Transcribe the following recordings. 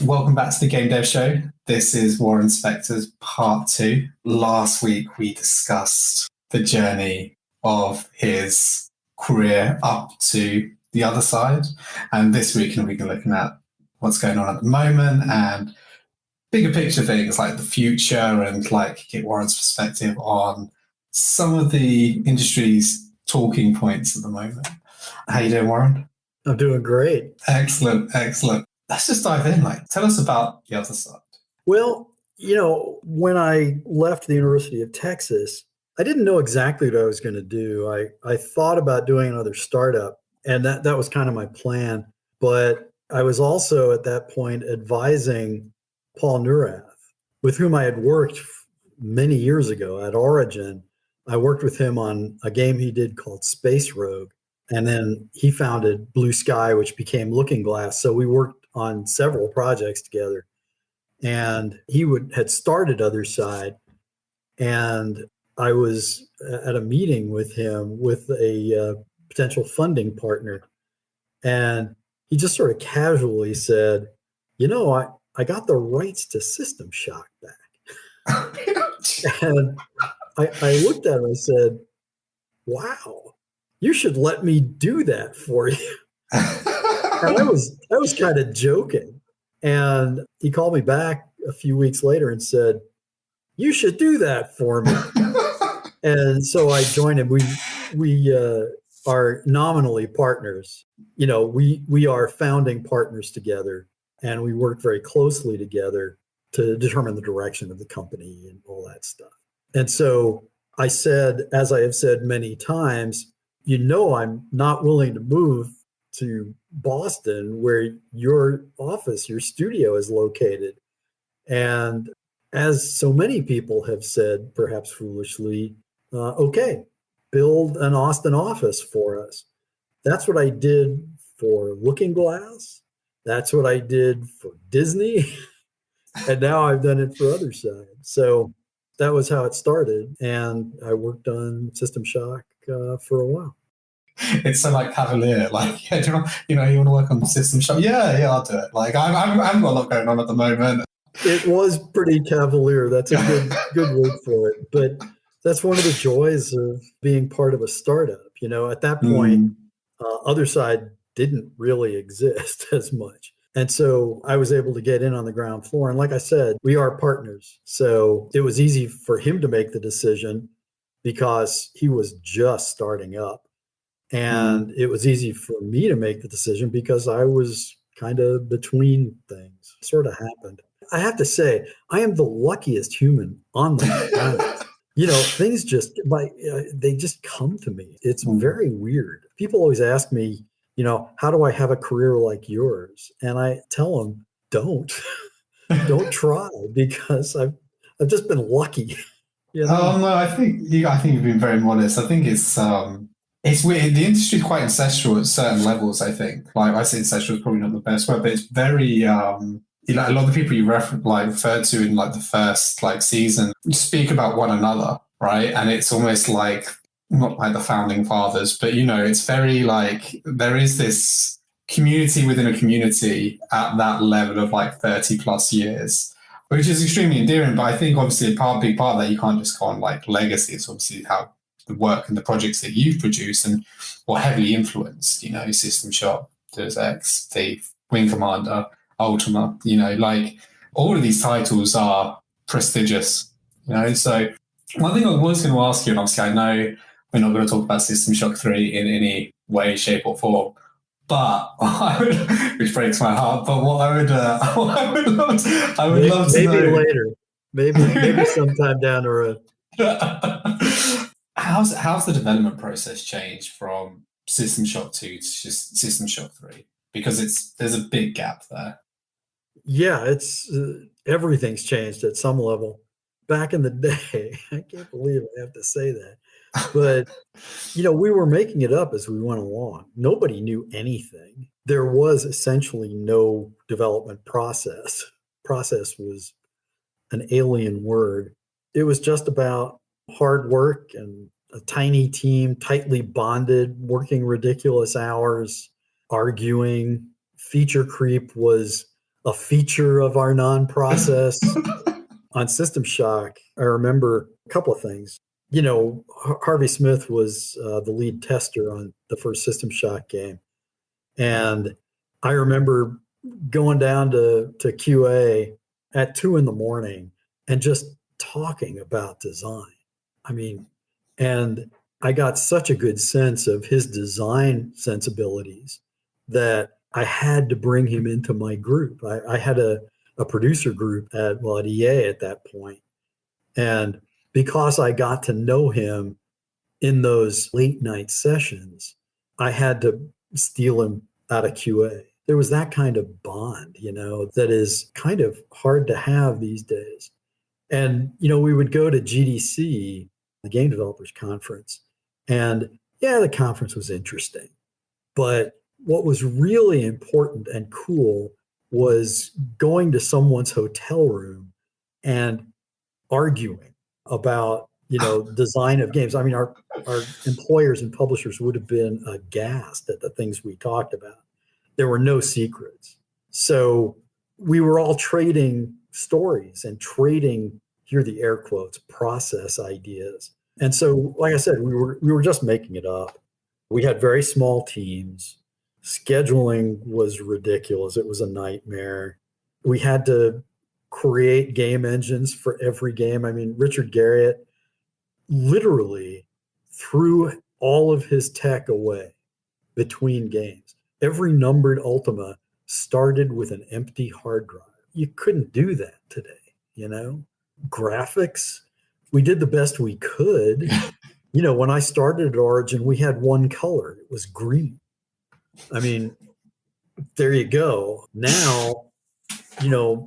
Welcome back to the Game Dev Show. This is Warren Spector's part 2. Last week we discussed the journey of his career up to the other side, and this week we're looking at what's going on at the moment and bigger picture things like the future, and like get Warren's perspective on some of the industry's talking points at the moment. How you doing, Warren? I'm doing great. Excellent. Let's just dive in. Tell us about the other side. Well, when I left the University of Texas, I didn't know exactly what I was going to do. I thought about doing another startup, and that was kind of my plan. But I was also at that point advising Paul Neurath, with whom I had worked many years ago at Origin. I worked with him on a game he did called Space Rogue. And then he founded Blue Sky, which became Looking Glass. So we worked on several projects together. And he had started OtherSide. And I was at a meeting with him with a potential funding partner. And he just sort of casually said, I got the rights to System Shock back. And I looked at him and said, wow, you should let me do that for you. And I was kind of joking. And he called me back a few weeks later and said, you should do that for me. And so I joined him. We are nominally partners. We are founding partners together, and we work very closely together to determine the direction of the company and all that stuff. And so I said, as I have said many times, I'm not willing to move to Boston, where your office, your studio is located. And as so many people have said, perhaps foolishly, okay, build an Austin office for us. That's what I did for Looking Glass. That's what I did for Disney. And now I've done it for OtherSide. So that was how it started. And I worked on System Shock for a while. It's so cavalier. Do you want to work on System Shock? Yeah, I'll do it. I haven't got a lot going on at the moment. It was pretty cavalier. That's a good word for it. But that's one of the joys of being part of a startup. At that point, OtherSide didn't really exist as much. And so I was able to get in on the ground floor. And like I said, we are partners. So it was easy for him to make the decision because he was just starting up. And it was easy for me to make the decision because I was kind of between things. It sort of happened. I have to say, I am the luckiest human on the planet. Things they just come to me. It's very weird. People always ask me, how do I have a career like yours? And I tell them, don't try, because I've just been lucky. Oh no, I think you've been very modest. I think it's weird. The industry is quite ancestral at certain levels, I think. I say ancestral is probably not the best word, but it's very, a lot of the people you refer to in the first season speak about one another, right? And it's almost not like the founding fathers, but it's very there is this community within a community at that level of 30 plus years, which is extremely endearing. But I think obviously a big part of that, you can't just go on legacy. It's obviously how the work and the projects that you've produced and what heavily influenced, System Shock, Deus Ex, Thief, Wing Commander, Ultima, all of these titles are prestigious, So one thing I was going to ask you, and obviously I know we're not going to talk about System Shock 3 in any way, shape or form, but which breaks my heart, but what I would love to maybe know. Later. Maybe sometime down the road. How's the development process changed from System Shock 2 to just System Shock 3? Because there's a big gap there. Yeah, it's everything's changed at some level. Back in the day, I can't believe I have to say that, but we were making it up as we went along. Nobody knew anything. There was essentially no development process. Process was an alien word. it was just about hard work and a tiny team, tightly bonded, working ridiculous hours, arguing. Feature creep was a feature of our non-process. On System Shock, I remember a couple of things. Harvey Smith was the lead tester on the first System Shock game. And I remember going down to QA at 2 a.m. and just talking about design. I mean, and I got such a good sense of his design sensibilities that I had to bring him into my group. I had a producer group at EA at that point. And because I got to know him in those late night sessions, I had to steal him out of QA. There was that kind of bond, that is kind of hard to have these days. And, we would go to GDC, the Game Developers Conference, and yeah, the conference was interesting. But what was really important and cool was going to someone's hotel room and arguing about, design of games. I mean, our employers and publishers would have been aghast at the things we talked about. There were no secrets. So we were all trading stories and trading, here the air quotes, process ideas. And so, like I said, we were just making it up. We had very small teams. Scheduling was ridiculous. It was a nightmare. We had to create game engines for every game. I mean, Richard Garriott literally threw all of his tech away between games. Every numbered Ultima started with an empty hard drive. You couldn't do that today, Graphics, we did the best we could. When I started at Origin, we had one color. It was green. I mean, there you go. Now,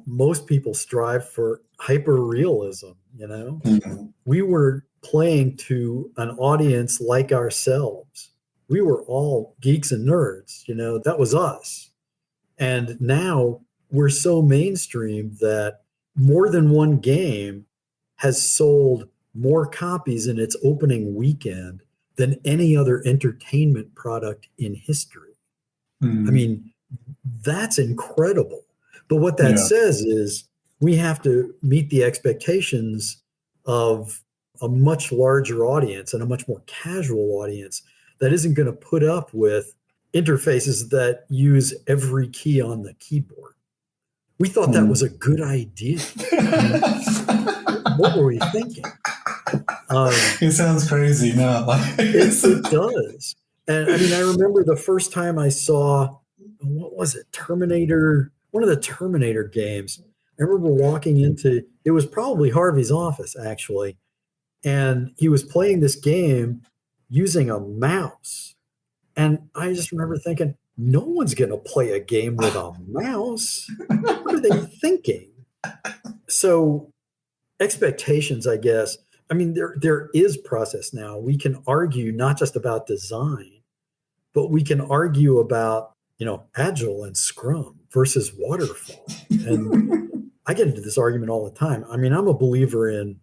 most people strive for hyper realism, Mm-hmm. We were playing to an audience like ourselves. We were all geeks and nerds, that was us. And now we're so mainstream that more than one game has sold more copies in its opening weekend than any other entertainment product in history. Mm. I mean, that's incredible. But what that says is we have to meet the expectations of a much larger audience and a much more casual audience that isn't going to put up with interfaces that use every key on the keyboard. We thought that was a good idea. What were we thinking? It sounds crazy now. It does. And I mean, I remember the first time I saw, what was it? Terminator, one of the Terminator games. I remember walking into, it was probably Harvey's office, actually. And he was playing this game using a mouse. And I just remember thinking, no one's going to play a game with a mouse. What are they thinking? So expectations, I guess. I mean, there is process now. We can argue not just about design, but we can argue about, Agile and Scrum versus Waterfall. And I get into this argument all the time. I mean, I'm a believer in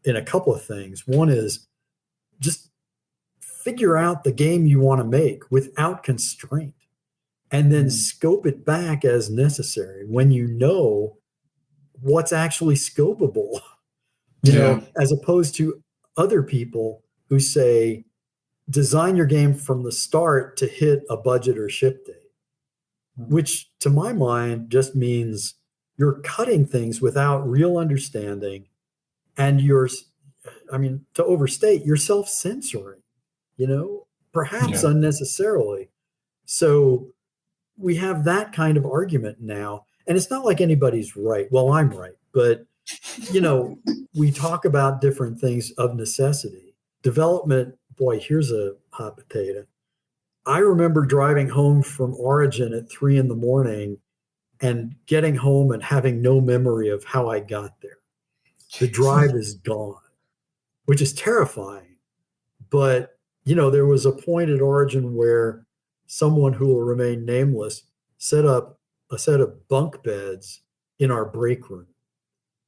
a couple of things. One is just figure out the game you want to make without constraint, and then scope it back as necessary when you know what's actually scopable, as opposed to other people who say, design your game from the start to hit a budget or ship date, which to my mind just means you're cutting things without real understanding, and to overstate, you're self-censoring, perhaps unnecessarily. So we have that kind of argument now, and it's not like anybody's right. Well, I'm right, but we talk about different things of necessity. Development, boy, here's a hot potato. I remember driving home from Origin at 3 a.m. and getting home and having no memory of how I got there. The drive is gone, which is terrifying. But, there was a point at Origin where someone who will remain nameless set up a set of bunk beds in our break room.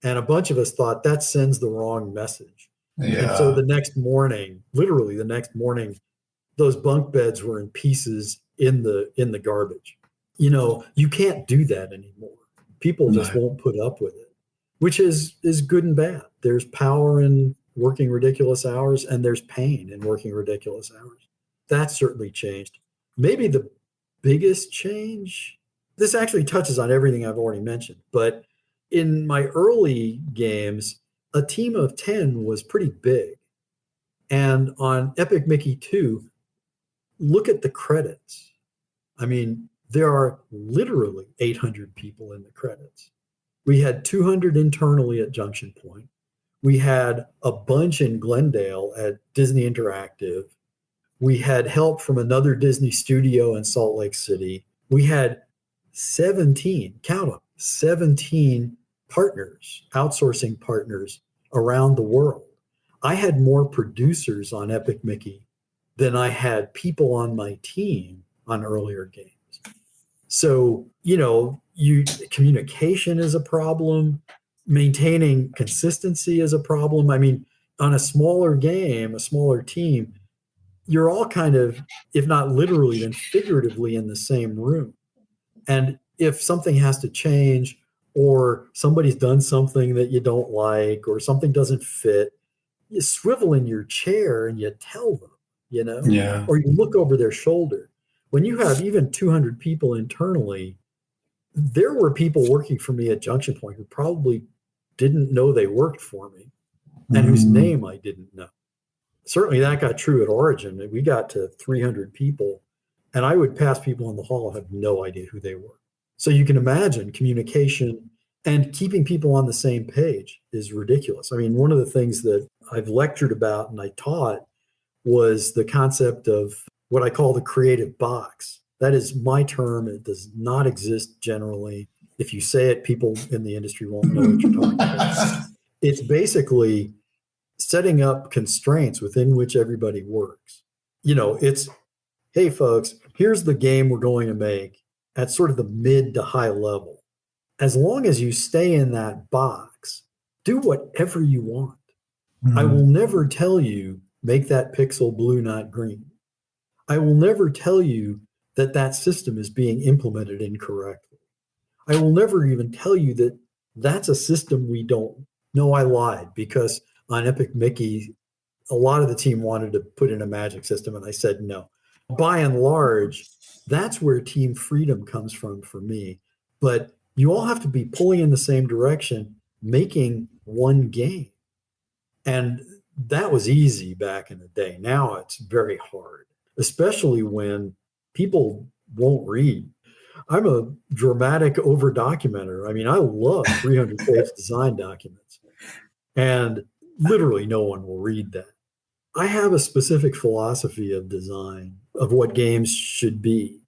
And a bunch of us thought that sends the wrong message. And so Yeah. the next morning, literally the next morning, those bunk beds were in pieces in the garbage. You can't do that anymore. People just No. won't put up with it, which is good and bad. There's power in working ridiculous hours, and there's pain in working ridiculous hours. That certainly changed. Maybe the biggest change, this actually touches on everything I've already mentioned, but in my early games, a team of 10 was pretty big. And on Epic Mickey 2, look at the credits. I mean, there are literally 800 people in the credits. We had 200 internally at Junction Point. We had a bunch in Glendale at Disney Interactive. We had help from another Disney studio in Salt Lake City. We had 17, count them, 17 partners, outsourcing partners around the world. I had more producers on Epic Mickey than I had people on my team on earlier games. So, communication is a problem. Maintaining consistency is a problem. I mean, on a smaller game, a smaller team, you're all kind of, if not literally, then figuratively in the same room. And if something has to change, or somebody's done something that you don't like, or something doesn't fit, you swivel in your chair and you tell them, Yeah. or you look over their shoulder. When you have even 200 people internally, there were people working for me at Junction Point who probably didn't know they worked for me and whose name I didn't know. Certainly that got true at Origin. We got to 300 people, and I would pass people in the hall and have no idea who they were. So you can imagine communication and keeping people on the same page is ridiculous. I mean, one of the things that I've lectured about and I taught was the concept of what I call the creative box. That is my term. It does not exist generally. If you say it, people in the industry won't know what you're talking about. It's basically setting up constraints within which everybody works. It's, hey, folks, here's the game we're going to make at sort of the mid to high level. As long as you stay in that box, do whatever you want. I will never tell you, make that pixel blue, not green. I will never tell you that that system is being implemented incorrectly. I will never even tell you that that's a system we don't know. I lied, because on Epic Mickey, a lot of the team wanted to put in a magic system, and I said no. By and large, that's where team freedom comes from for me. But you all have to be pulling in the same direction, making one game. And that was easy back in the day. Now it's very hard, especially when people won't read. I'm a dramatic over documenter. I mean, I love 300-page design documents, and literally no one will read that. I have a specific philosophy of design, of what games should be,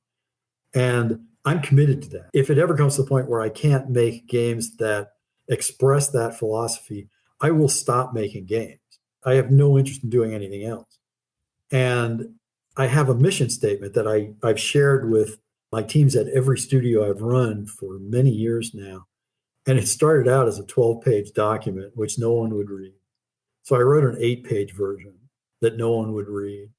and I'm committed to that. If it ever comes to the point where I can't make games that express that philosophy, I will stop making games. I have no interest in doing anything else. And I have a mission statement that I've shared with my teams at every studio I've run for many years now. And it started out as a 12-page document, which no one would read. So I wrote an 8-page version that no one would read,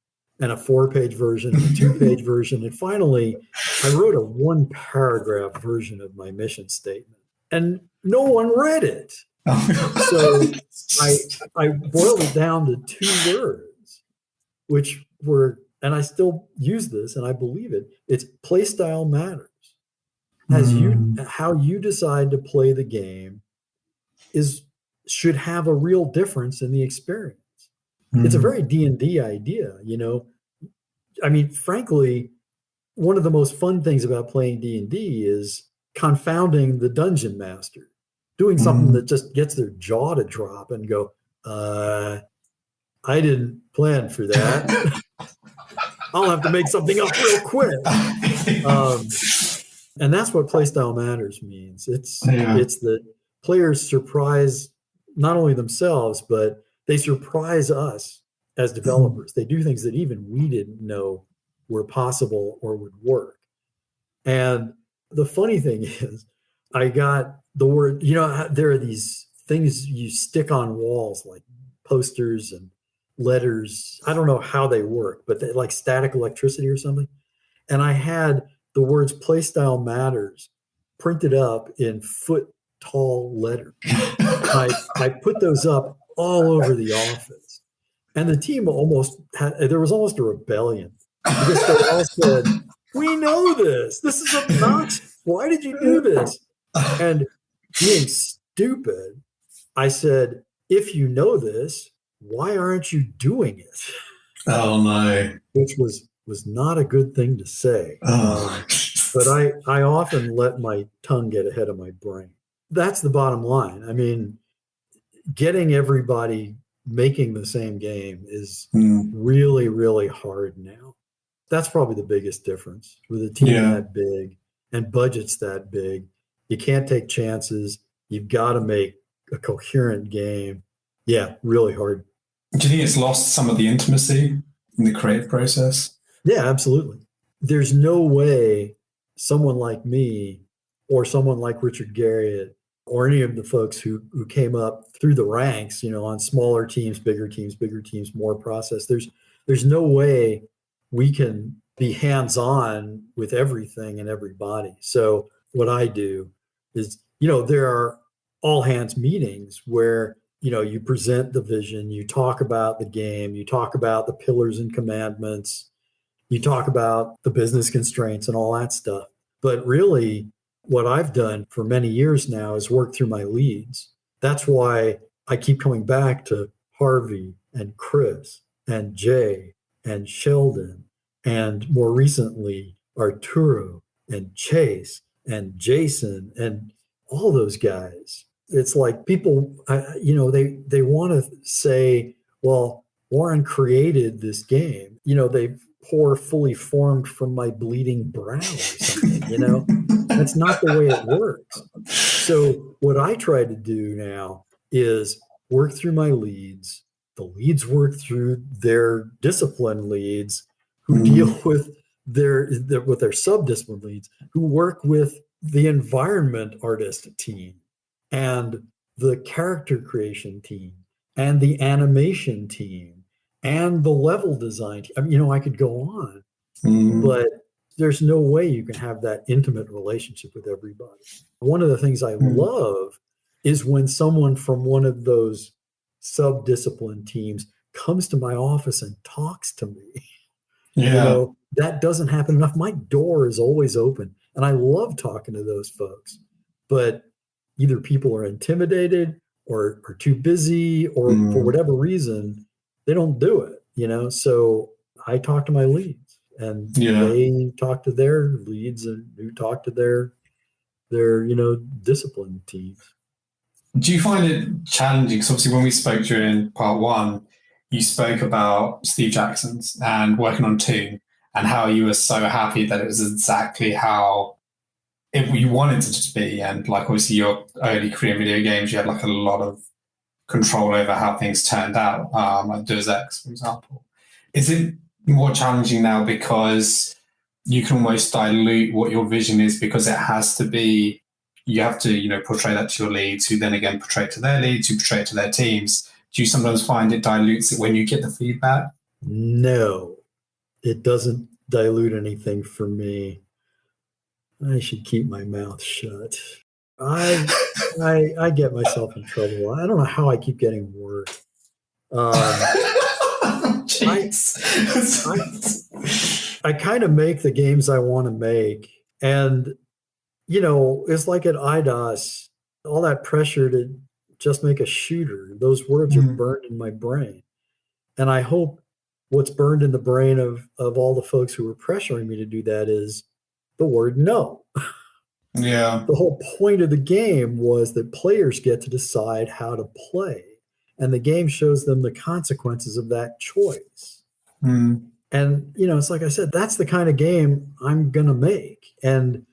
and a 4-page version, and a 2-page version. And finally, I wrote a 1-paragraph version of my mission statement, and no one read it. So I boiled it down to 2 words, which were, and I still use this and I believe it, it's Playstyle Matters. How you decide to play the game should have a real difference in the experience. It's a very D&D idea, I mean, frankly, one of the most fun things about playing D&D is confounding the dungeon master, doing something that just gets their jaw to drop and go, I didn't plan for that. I'll have to make something up real quick. And that's what Playstyle Matters means. It's that players surprise not only themselves, but they surprise us as developers. They do things that even we didn't know were possible or would work. And the funny thing is, I got the word, there are these things you stick on walls like posters and letters. I don't know how they work, but they, like static electricity or something. And I had the words Playstyle Matters printed up in foot tall letters. I put those up all over the office. And the team there was almost a rebellion because they all said, we know this. This is obnoxious. Why did you do this? And being stupid, I said, if you know this, why aren't you doing it? Oh, no. Which was not a good thing to say. But I often let my tongue get ahead of my brain. That's the bottom line. I mean, getting everybody making the same game is really, really hard now. That's probably the biggest difference with a team that big and budgets that big. You can't take chances. You've got to make a coherent game. Yeah, really hard. Do you think it's lost some of the intimacy in the creative process? Yeah, absolutely. There's no way someone like me or someone like Richard Garriott or any of the folks who came up through the ranks, on smaller teams, bigger teams, more process. There's no way we can be hands-on with everything and everybody. So what I do is, there are all hands meetings where, you present the vision, you talk about the game, you talk about the pillars and commandments, you talk about the business constraints and all that stuff. But really, what I've done for many years now is work through my leads. That's why I keep coming back to Harvey and Chris and Jay and Sheldon and more recently Arturo and Chase and Jason and all those guys. It's like people, they want to say, well, Warren created this game. They pour fully formed from my bleeding brow or something, That's not the way it works. So what I try to do now is work through my leads. The leads work through their discipline leads who deal with their subdiscipline leads, who work with the environment artist team and the character creation team and the animation team and the level design team. I mean, I could go on, but there's no way you can have that intimate relationship with everybody. One of the things I love is when someone from one of those sub-discipline teams comes to my office and talks to me. Yeah. That doesn't happen enough. My door is always open, and I love talking to those folks. But either people are intimidated or are too busy or for whatever reason, they don't do it, So I talk to my leads. And they talk to their leads and who talk to their discipline teams. Do you find it challenging? Because obviously when we spoke during part one, you spoke about Steve Jackson's and working on Toon and how you were so happy that it was exactly how you wanted it to be. And like obviously your early career in video games, you had like a lot of control over how things turned out, like Deus Ex, for example. Is it more challenging now because you can almost dilute what your vision is because it has to be, you have to, portray that to your leads who then again portray it to their leads, who portray it to their teams. Do you sometimes find it dilutes it when you get the feedback? No, it doesn't dilute anything for me. I should keep my mouth shut. I get myself in trouble. I don't know how I keep getting work. I kind of make the games I want to make. And, it's like at IDOS, all that pressure to just make a shooter, those words are burned in my brain. And I hope what's burned in the brain of all the folks who are pressuring me to do that is the word no. Yeah. The whole point of the game was that players get to decide how to play. And the game shows them the consequences of that choice. And, it's like I said, that's the kind of game I'm going to make. And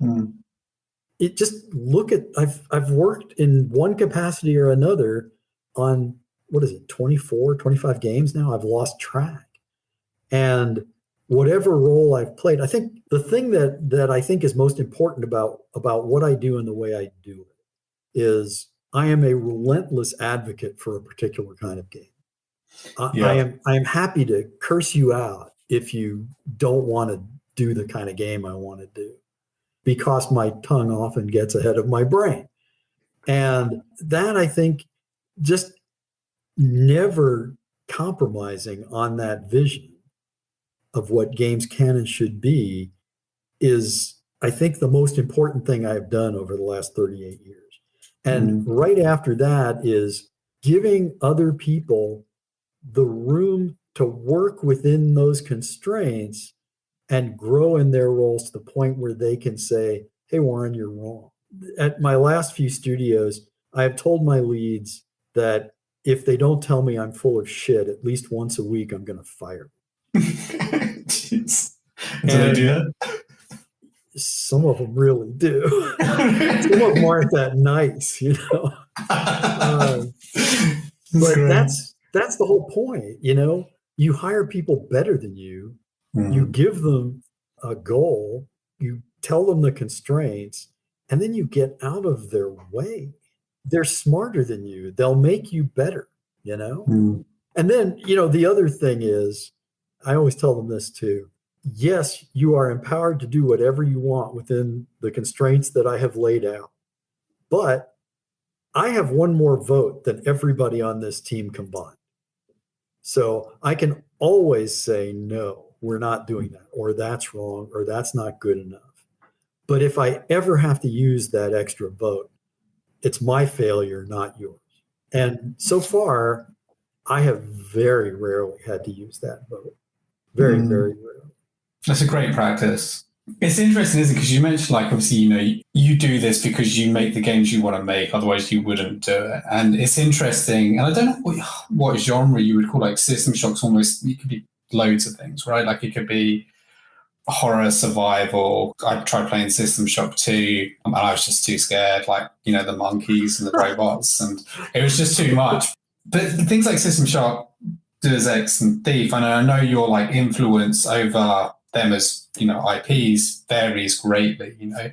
it just I've worked in one capacity or another on, 24, 25 games now? I've lost track. And whatever role I've played, I think the thing that I think is most important about what I do and the way I do it is I am a relentless advocate for a particular kind of game. Yeah. I am happy to curse you out if you don't want to do the kind of game I want to do, because my tongue often gets ahead of my brain. And that, I think, just never compromising on that vision of what games can and should be is, I think, the most important thing I've done over the last 38 years. And right after that is giving other people the room to work within those constraints and grow in their roles to the point where they can say, hey, Warren, you're wrong. At my last few studios, I have told my leads that if they don't tell me I'm full of shit at least once a week, I'm going to fire them. Jeez. Do they do that? Some of them really do. Some of them aren't that nice, you know. But that's the whole point, you know. You hire people better than you. You give them a goal. You tell them the constraints, and then you get out of their way. They're smarter than you. They'll make you better, you know. And then, you know, the other thing is, I always tell them this too. Yes, you are empowered to do whatever you want within the constraints that I have laid out. But I have one more vote than everybody on this team combined. So I can always say, no, we're not doing that, or that's wrong, or that's not good enough. But if I ever have to use that extra vote, it's my failure, not yours. And so far, I have very rarely had to use that vote. Very, very rarely. That's a great practice. It's interesting, isn't it? Because you mentioned, like, obviously, you know, you do this because you make the games you want to make, otherwise you wouldn't do it. And it's interesting. And I don't know what genre you would call, like, System Shock's almost, it could be loads of things, right? Like, it could be horror, survival. I tried playing System Shock 2, and I was just too scared, like, you know, the monkeys and the robots, and it was just too much. But things like System Shock, Deus Ex, and Thief, and I know your, like, influence over them as, you know, IPs varies greatly, you know,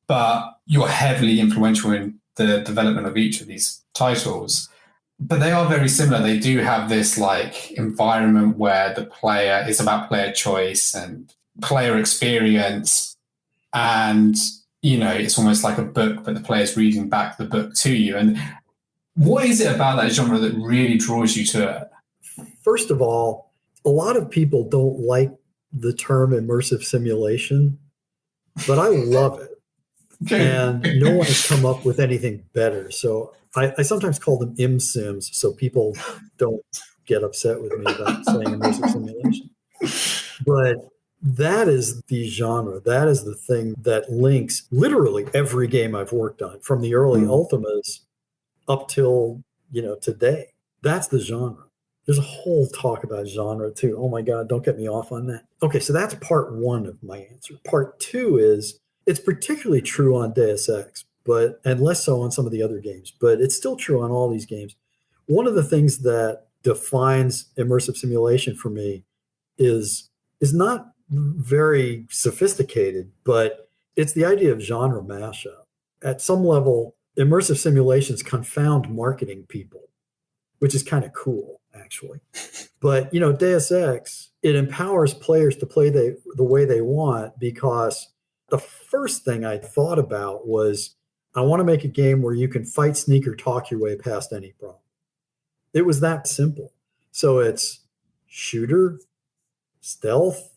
but you're heavily influential in the development of each of these titles. But they are very similar. They do have this, like, environment where the player, it's about player choice and player experience, and, you know, it's almost like a book, but the player's reading back the book to you. And what is it about that genre that really draws you to it? First of all, a lot of people don't like the term immersive simulation, but I love it. Okay. And no one has come up with anything better. So I sometimes call them ImSims, so people don't get upset with me about saying immersive simulation. But that is the genre. That is the thing that links literally every game I've worked on, from the early Ultimas up till, you know, today. That's the genre. There's a whole talk about genre too. Oh my God, don't get me off on that. Okay, so that's part one of my answer. Part two is, it's particularly true on Deus Ex, and less so on some of the other games, but it's still true on all these games. One of the things that defines immersive simulation for me is not very sophisticated, but it's the idea of genre mashup. At some level, immersive simulations confound marketing people, which is kind of cool, actually. But, you know, Deus Ex, it empowers players to play the way they want, because the first thing I thought about was, I want to make a game where you can fight, sneak, or talk your way past any problem. It was that simple. So it's shooter, stealth,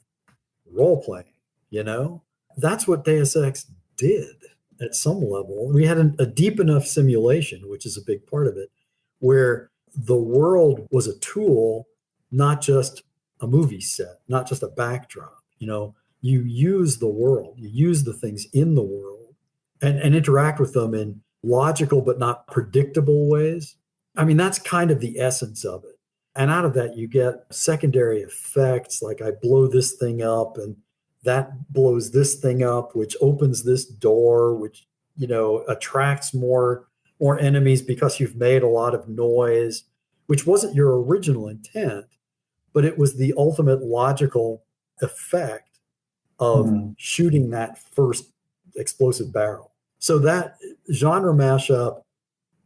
role-playing, you know? That's what Deus Ex did at some level. We had a deep enough simulation, which is a big part of it, where the world was a tool, not just a movie set, not just a backdrop. You know, you use the world, you use the things in the world and interact with them in logical but not predictable ways. I mean, that's kind of the essence of it. And out of that, you get secondary effects, like I blow this thing up and that blows this thing up, which opens this door, which, you know, attracts more enemies because you've made a lot of noise, which wasn't your original intent, but it was the ultimate logical effect of shooting that first explosive barrel. So that genre mashup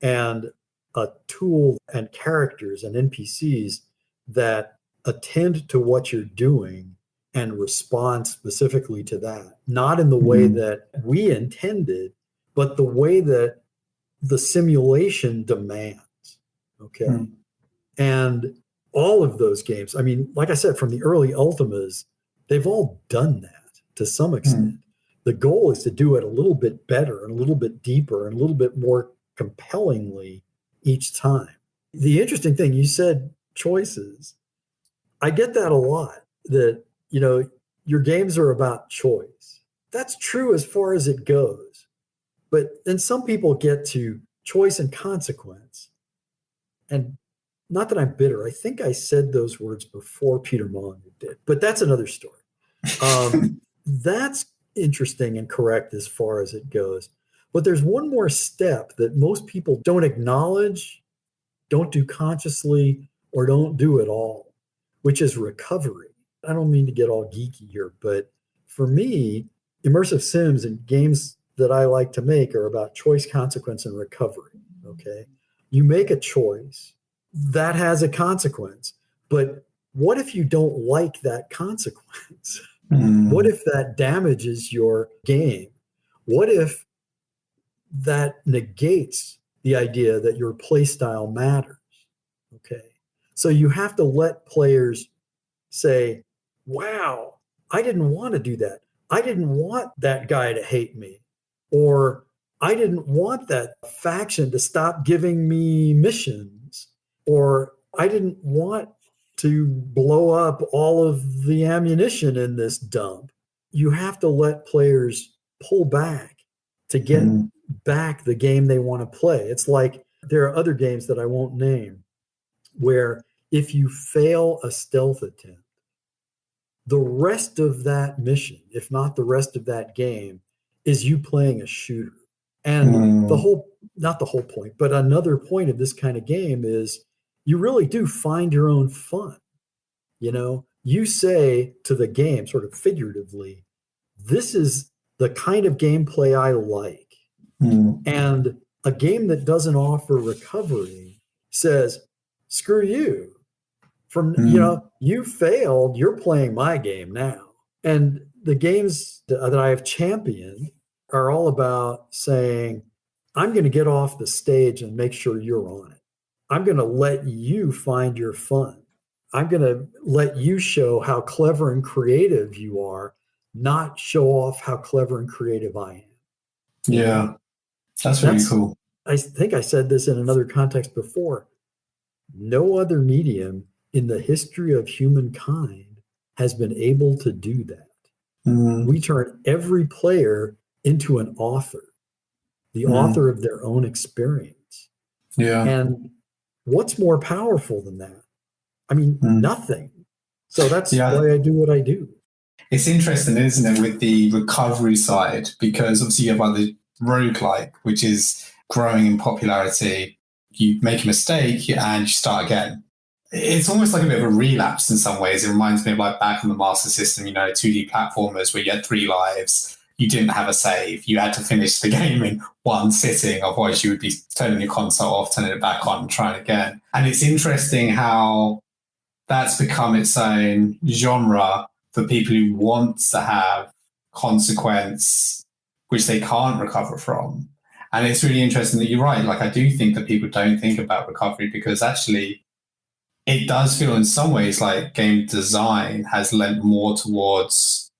and a tool and characters and NPCs that attend to what you're doing and respond specifically to that, not in the way that we intended, but the way that the simulation demands. Okay. And all of those games, I mean, like I said, from the early Ultimas, they've all done that to some extent. The goal is to do it a little bit better and a little bit deeper and a little bit more compellingly each time. The interesting thing, you said choices. I get that a lot, that, you know, your games are about choice. That's true as far as it goes. But then some people get to choice and consequence. And not that I'm bitter. I think I said those words before Peter Molyneux did, but that's another story. That's interesting and correct as far as it goes. But there's one more step that most people don't acknowledge, don't do consciously, or don't do at all, which is recovery. I don't mean to get all geeky here, but for me, immersive sims and games that I like to make are about choice, consequence, and recovery. Okay. You make a choice that has a consequence, but what if you don't like that consequence? What if that damages your game? What if that negates the idea that your playstyle matters? Okay. So you have to let players say, wow, I didn't want to do that. I didn't want that guy to hate me. Or I didn't want that faction to stop giving me missions. Or I didn't want to blow up all of the ammunition in this dump. You have to let players pull back to get back the game they want to play. It's like there are other games that I won't name where if you fail a stealth attempt, the rest of that mission, if not the rest of that game, is you playing a shooter. And not the whole point, but another point of this kind of game is you really do find your own fun. You know, you say to the game, sort of figuratively, this is the kind of gameplay I like. And a game that doesn't offer recovery says, screw you. You know, you failed, you're playing my game now. And the games that I have championed are all about saying, I'm going to get off the stage and make sure you're on it. I'm going to let you find your fun. I'm going to let you show how clever and creative you are, not show off how clever and creative I am. Yeah, that's really cool. I think I said this in another context before. No other medium in the history of humankind has been able to do that. We turn every player into an author, the author of their own experience. Yeah. And what's more powerful than that? I mean, nothing. So that's why I do what I do. It's interesting, isn't it, with the recovery side, because obviously you have like the roguelike, which is growing in popularity. You make a mistake and you start again. It's almost like a bit of a relapse in some ways. It reminds me of like back on the Master System, you know, 2D platformers where you had 3 lives. You didn't have a save. You had to finish the game in one sitting. Otherwise, you would be turning your console off, turning it back on, and trying again. And it's interesting how that's become its own genre for people who want to have consequence, which they can't recover from. And it's really interesting that you're right. Like, I do think that people don't think about recovery because actually it does feel in some ways like game design has lent more towards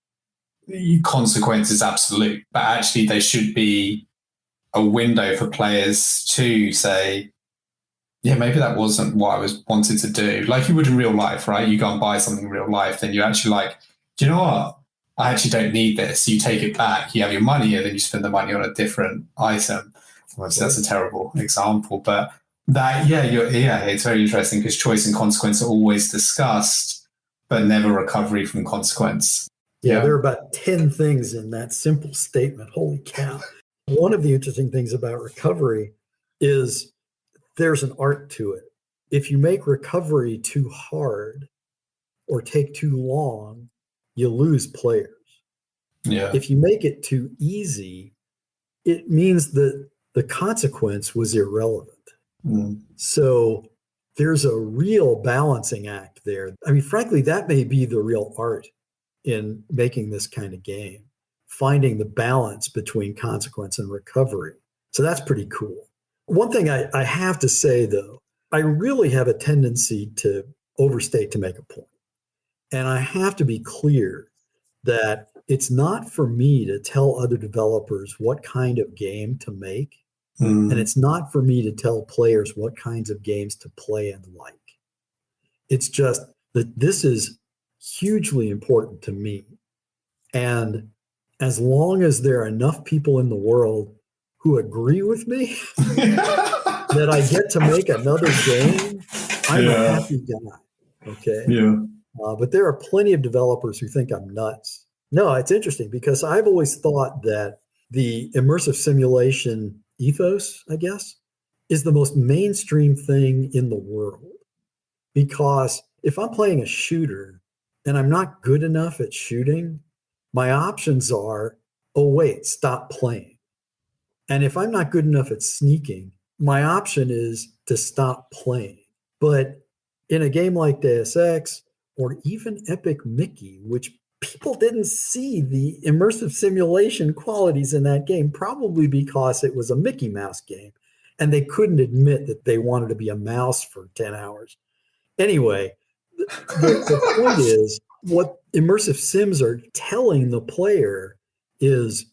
consequences absolute, but actually there should be a window for players to say, yeah, maybe that wasn't what I was wanted to do. Like you would in real life, right? You go and buy something in real life, then you're actually like, do you know what? I actually don't need this. You take it back, you have your money, and then you spend the money on a different item. Obviously, that's a terrible example, but it's very interesting because choice and consequence are always discussed, but never recovery from consequence. Yeah, there are about 10 things in that simple statement. Holy cow. One of the interesting things about recovery is there's an art to it. If you make recovery too hard or take too long, you lose players. Yeah. If you make it too easy, it means that the consequence was irrelevant. Mm. So there's a real balancing act there. I mean, frankly, that may be the real art in making this kind of game, finding the balance between consequence and recovery. So that's pretty cool. One thing I have to say, though, I really have a tendency to overstate to make a point. And I have to be clear that it's not for me to tell other developers what kind of game to make. And it's not for me to tell players what kinds of games to play and like. It's just that this is hugely important to me. And as long as there are enough people in the world who agree with me that I get to make another game, I'm a happy guy. Okay. Yeah. But there are plenty of developers who think I'm nuts. No, it's interesting because I've always thought that the immersive simulation ethos, I guess, is the most mainstream thing in the world. Because if I'm playing a shooter and I'm not good enough at shooting, my options are, oh, wait, stop playing. And if I'm not good enough at sneaking, my option is to stop playing. But in a game like Deus Ex or even Epic Mickey, which people didn't see the immersive simulation qualities in that game, probably because it was a Mickey Mouse game and they couldn't admit that they wanted to be a mouse for 10 hours. Anyway, the point is, what immersive sims are telling the player is,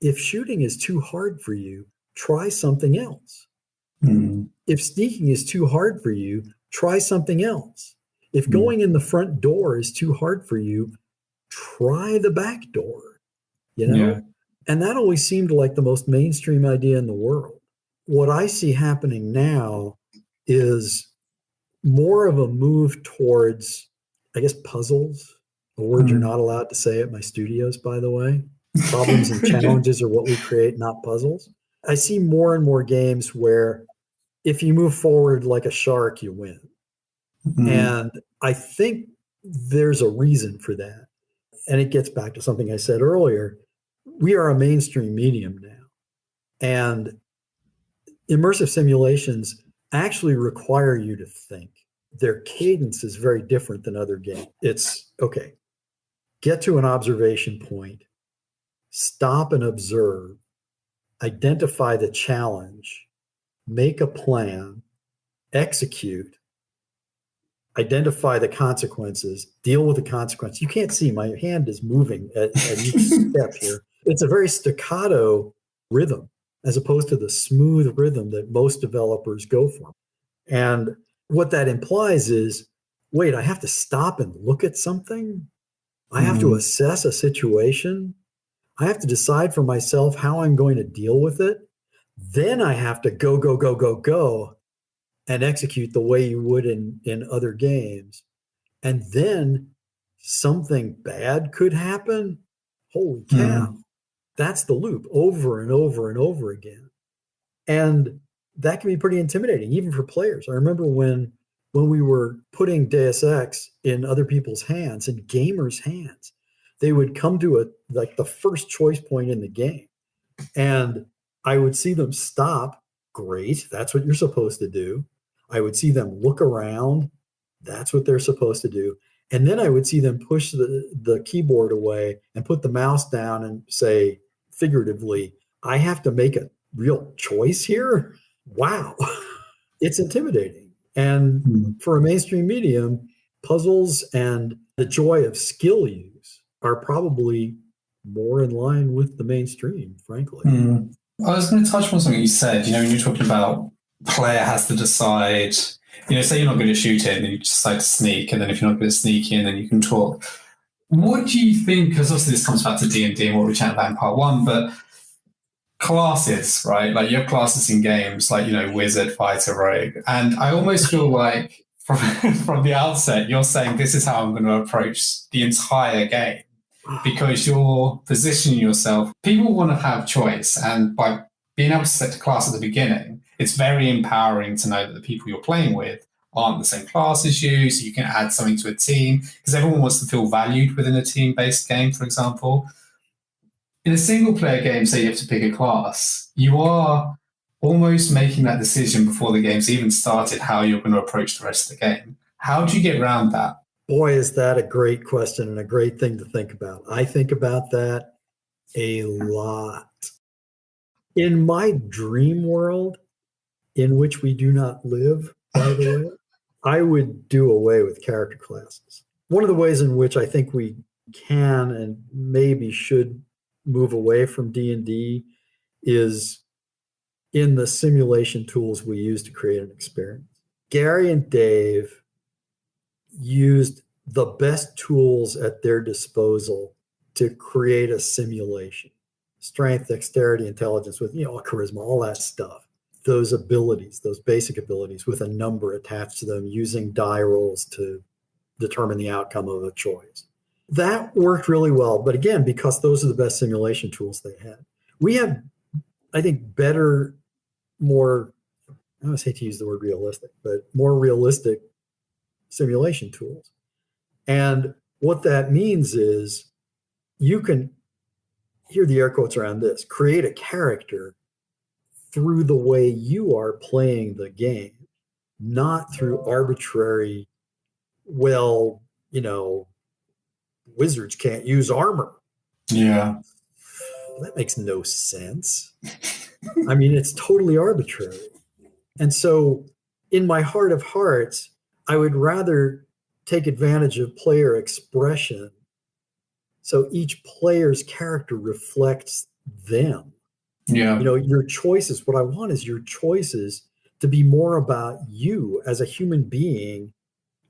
if shooting is too hard for you, try something else. If sneaking is too hard for you, try something else. If going in the front door is too hard for you, try the back door, you know? Yeah. And that always seemed like the most mainstream idea in the world. What I see happening now is more of a move towards, I guess, puzzles, a word you're not allowed to say at my studios, by the way. Problems and challenges are what we create, not puzzles. I see more and more games where if you move forward like a shark, you win. And I think there's a reason for that. And it gets back to something I said earlier. We are a mainstream medium now. And immersive simulations actually require you to think. Their cadence is very different than other games. It's, okay, get to an observation point, stop and observe, identify the challenge, make a plan, execute, identify the consequences, deal with the consequences. You can't see, my hand is moving at each step here. It's a very staccato rhythm as opposed to the smooth rhythm that most developers go for. And what that implies is, wait, I have to stop and look at something. I have to assess a situation. I have to decide for myself how I'm going to deal with it. Then I have to go and execute the way you would in other games. And then something bad could happen. Holy cow. That's the loop over and over and over again. And that can be pretty intimidating, even for players. I remember when we were putting Deus Ex in other people's hands, in gamers' hands, they would come to the first choice point in the game. And I would see them stop. Great. That's what you're supposed to do. I would see them look around. That's what they're supposed to do. And then I would see them push the keyboard away and put the mouse down and say, figuratively, I have to make a real choice here. Wow. It's intimidating. And for a mainstream medium, puzzles and the joy of skill use are probably more in line with the mainstream, frankly. I was going to touch on something you said, when you're talking about player has to decide, say you're not good at shooting and you decide to sneak, and then if you're not good at sneaking, then you can talk. What do you think, because obviously this comes back to D&D and what we chatted about in part one, but classes, right? Like you have classes in games like, wizard, fighter, rogue. And I almost feel like from the outset, you're saying this is how I'm going to approach the entire game, because you're positioning yourself. People want to have choice. And by being able to set a class at the beginning, it's very empowering to know that the people you're playing with aren't the same class as you, so you can add something to a team, because everyone wants to feel valued within a team-based game, for example. In a single-player game, say you have to pick a class, you are almost making that decision before the game's even started, how you're going to approach the rest of the game. How do you get around that? Boy, is that a great question and a great thing to think about. I think about that a lot. In my dream world, in which we do not live, by the way, I would do away with character classes. One of the ways in which I think we can and maybe should move away from D&D is in the simulation tools we use to create an experience. Gary and Dave used the best tools at their disposal to create a simulation. Strength, dexterity, intelligence with, charisma, all that stuff. Those abilities, those basic abilities with a number attached to them, using die rolls to determine the outcome of a choice. That worked really well. But again, because those are the best simulation tools they had. We have, I think, better, more, I always hate to use the word realistic, but more realistic simulation tools. And what that means is you can, here the air quotes around this, create a character through the way you are playing the game, not through arbitrary, wizards can't use armor. Yeah. That makes no sense. I mean, it's totally arbitrary. And so in my heart of hearts, I would rather take advantage of player expression so each player's character reflects them. Yeah. Your choices, what I want is your choices to be more about you as a human being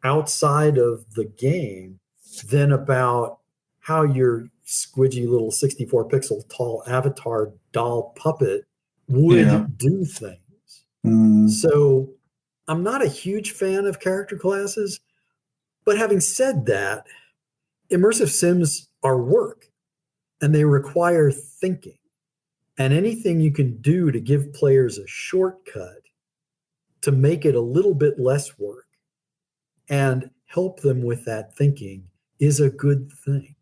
outside of the game than about how your squidgy little 64 pixel tall avatar doll puppet would do things. So I'm not a huge fan of character classes, but having said that, immersive sims are work and they require thinking. And anything you can do to give players a shortcut to make it a little bit less work and help them with that thinking is a good thing.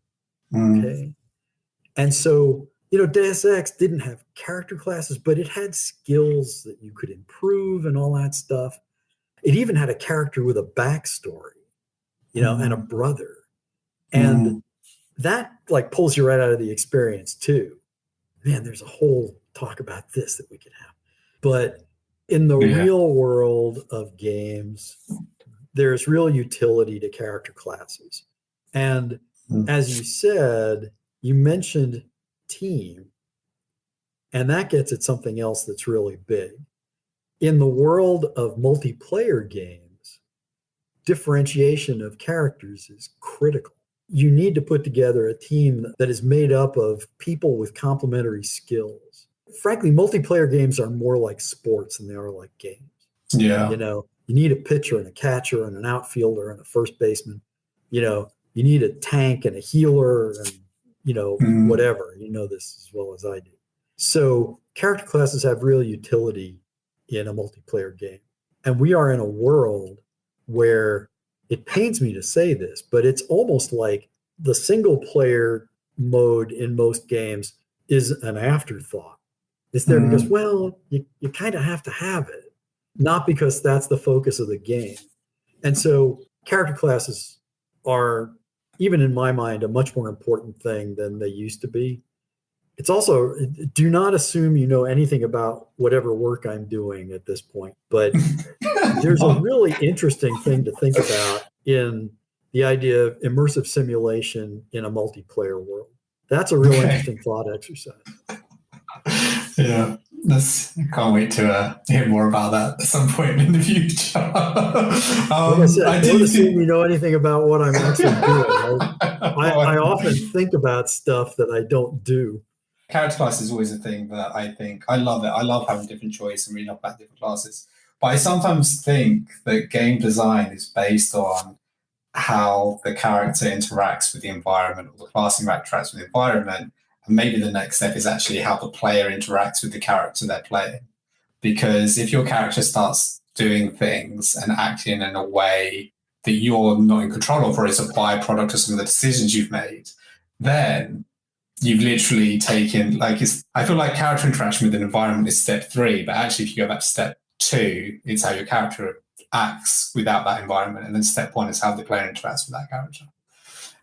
Okay. And so, Deus Ex didn't have character classes, but it had skills that you could improve and all that stuff. It even had a character with a backstory, and a brother. And that pulls you right out of the experience too. Man, there's a whole talk about this that we could have. But in the real world of games, there's real utility to character classes. And as you said, you mentioned team, and that gets at something else that's really big. In the world of multiplayer games, differentiation of characters is critical. You need to put together a team that is made up of people with complementary skills. Frankly, multiplayer games are more like sports than they are like games. Yeah. You need a pitcher and a catcher and an outfielder and a first baseman. You need a tank and a healer and, whatever. You know this as well as I do. So character classes have real utility in a multiplayer game. And we are in a world where, it pains me to say this, but it's almost like the single player mode in most games is an afterthought. It's there because, you kind of have to have it, not because that's the focus of the game. And so character classes are, even in my mind, a much more important thing than they used to be. It's also, do not assume you know anything about whatever work I'm doing at this point, but there's a really interesting thing to think about in the idea of immersive simulation in a multiplayer world. That's a real interesting thought exercise. Yeah, I can't wait to hear more about that at some point in the future. Like I said, I don't assume you know anything about what I'm actually doing. I often think about stuff that I don't do. Character class is always a thing that I love it. I love having different choice and reading up about different classes. But I sometimes think that game design is based on how the character interacts with the environment, or the class interacts with the environment. And maybe the next step is actually how the player interacts with the character they're playing. Because if your character starts doing things and acting in a way that you're not in control of, or is a byproduct of some of the decisions you've made, then you've literally taken, like, I feel like character interaction with an environment is step 3, but actually if you go back to step 2, it's how your character acts without that environment, and then step 1 is how the player interacts with that character.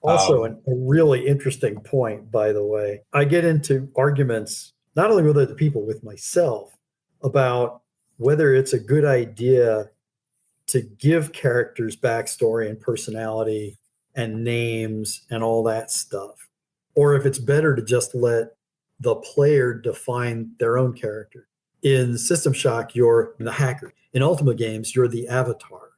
Also, a really interesting point, by the way. I get into arguments, not only with other people, with myself, about whether it's a good idea to give characters backstory and personality and names and all that stuff, or if it's better to just let the player define their own character. In System Shock, you're the hacker. In Ultimate Games, you're the avatar.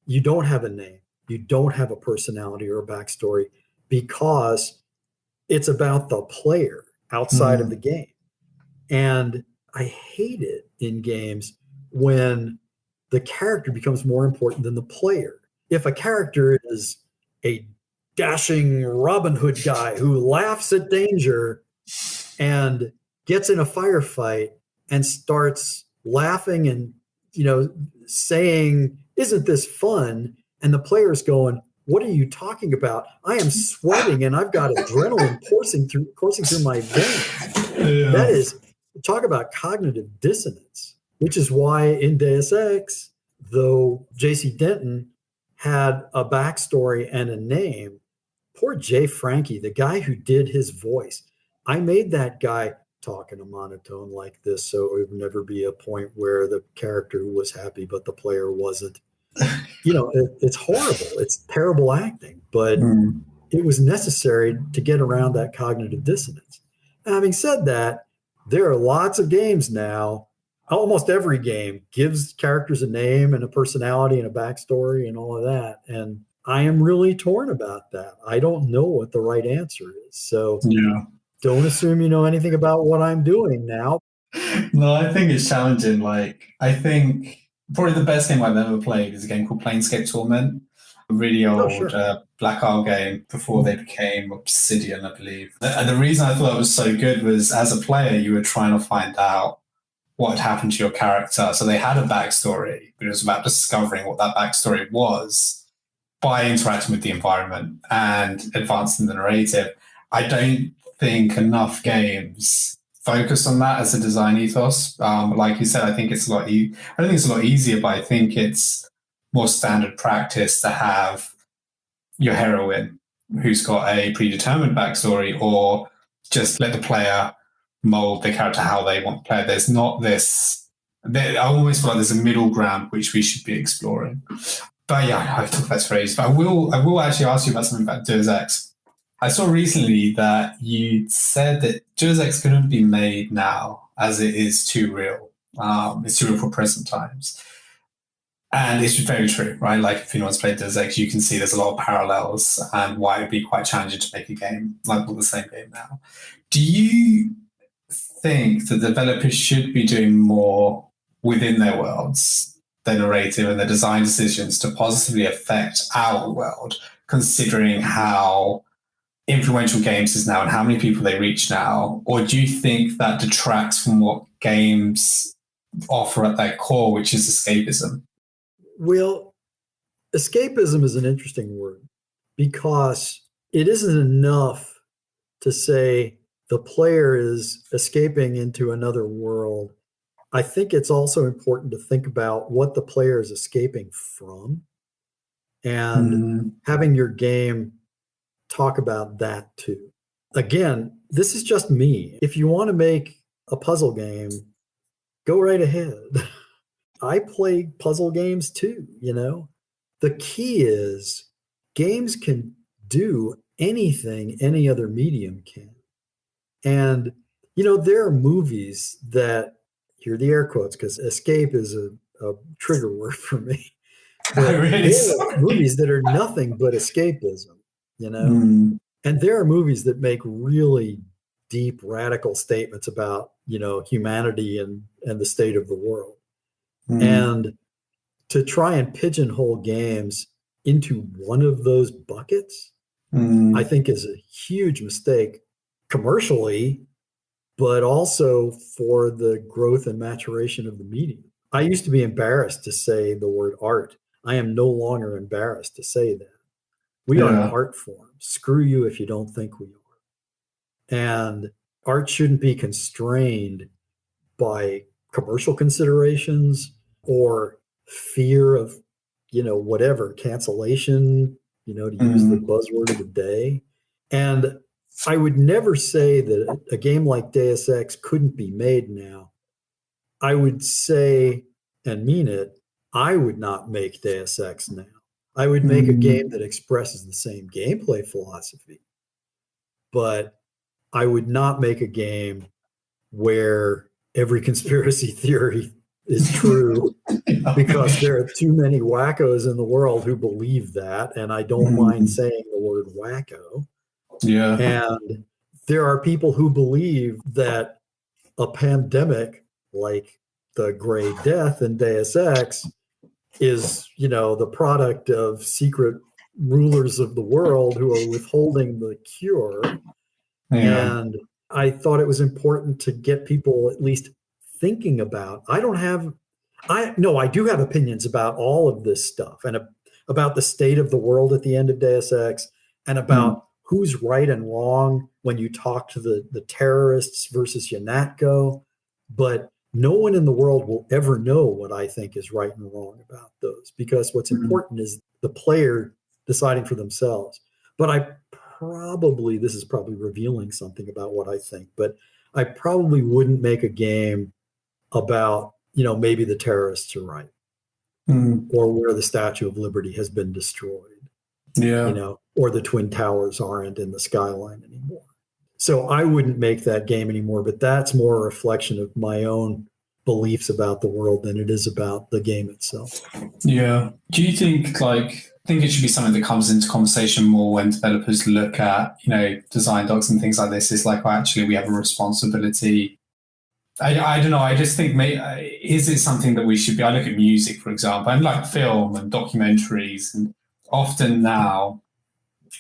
You don't have a name. You don't have a personality or a backstory because it's about the player outside of the game. And I hate it in games when the character becomes more important than the player. If a character is a dashing Robin Hood guy who laughs at danger and gets in a firefight and starts laughing and, saying, "Isn't this fun?" And the player's going, "What are you talking about? I am sweating and I've got adrenaline coursing through my veins." Yeah. That is, talk about cognitive dissonance, which is why in Deus Ex, though J.C. Denton had a backstory and a name, poor Jay Frankie, the guy who did his voice, I made that guy talk in a monotone like this, so it would never be a point where the character was happy but the player wasn't. It's horrible. It's terrible acting, but it was necessary to get around that cognitive dissonance. Now, having said that, there are lots of games now. Almost every game gives characters a name and a personality and a backstory and all of that. And I am really torn about that. I don't know what the right answer is. So don't assume you know anything about what I'm doing now. No, I think it's challenging. Like, I think probably the best game I've ever played is a game called Planescape Torment, a really old Black Isle game before they became Obsidian, I believe. And the reason I thought it was so good was, as a player, you were trying to find out what had happened to your character. So they had a backstory, but it was about discovering what that backstory was by interacting with the environment and advancing the narrative. I don't think enough games focus on that as a design ethos. Like you said, I think it's I don't think it's a lot easier, but I think it's more standard practice to have your heroine who's got a predetermined backstory, or just let the player mold the character how they want to play. There's not this. I always feel like there's a middle ground which we should be exploring. But yeah, I've talked about this phrase. But I will actually ask you about something about Deus Ex. I saw recently that you said that Deus Ex couldn't be made now as it is too real. It's too real for present times. And it's very true, right? Like, if anyone's played Deus Ex, you can see there's a lot of parallels and why it'd be quite challenging to make a game like the same game now. Do you think that developers should be doing more within their worlds, their narrative and their design decisions, to positively affect our world, considering how influential games is now and how many people they reach now? Or do you think that detracts from what games offer at their core, which is escapism? Well, escapism is an interesting word because it isn't enough to say the player is escaping into another world. I think it's also important to think about what the player is escaping from, and having your game talk about that too. Again, this is just me. If you want to make a puzzle game, go right ahead. I play puzzle games too, The key is games can do anything any other medium can. And, there are movies that, hear the air quotes because escape is a trigger word for me. But Really there are movies that are nothing but escapism, And there are movies that make really deep, radical statements about, humanity and the state of the world. And to try and pigeonhole games into one of those buckets, I think is a huge mistake commercially, but also for the growth and maturation of the medium. I used to be embarrassed to say the word art. I am no longer embarrassed to say that. We are an art form. Screw you if you don't think we are. And art shouldn't be constrained by commercial considerations or fear of, whatever, cancellation, to use the buzzword of the day. And I would never say that a game like Deus Ex couldn't be made now. I would say, and mean it, I would not make Deus Ex now. I would make a game that expresses the same gameplay philosophy, but I would not make a game where every conspiracy theory is true because there are too many wackos in the world who believe that. And I don't mind saying the word wacko. Yeah. And there are people who believe that a pandemic like the Gray Death in Deus Ex is, the product of secret rulers of the world who are withholding the cure. Yeah. And I thought it was important to get people at least thinking about. I do have opinions about all of this stuff and about the state of the world at the end of Deus Ex and about who's right and wrong when you talk to the terrorists versus Yanatko. But no one in the world will ever know what I think is right and wrong about those, because what's important is the player deciding for themselves. But this is probably revealing something about what I think, but I probably wouldn't make a game about, maybe the terrorists are right or where the Statue of Liberty has been destroyed, or the Twin Towers aren't in the skyline anymore. So I wouldn't make that game anymore, but that's more a reflection of my own beliefs about the world than it is about the game itself. Yeah. Do you think it should be something that comes into conversation more when developers look at, design docs and things like this? It's like, well, actually, we have a responsibility. I don't know. I just think, is it something that we should be? I look at music, for example, and like film and documentaries, and often now,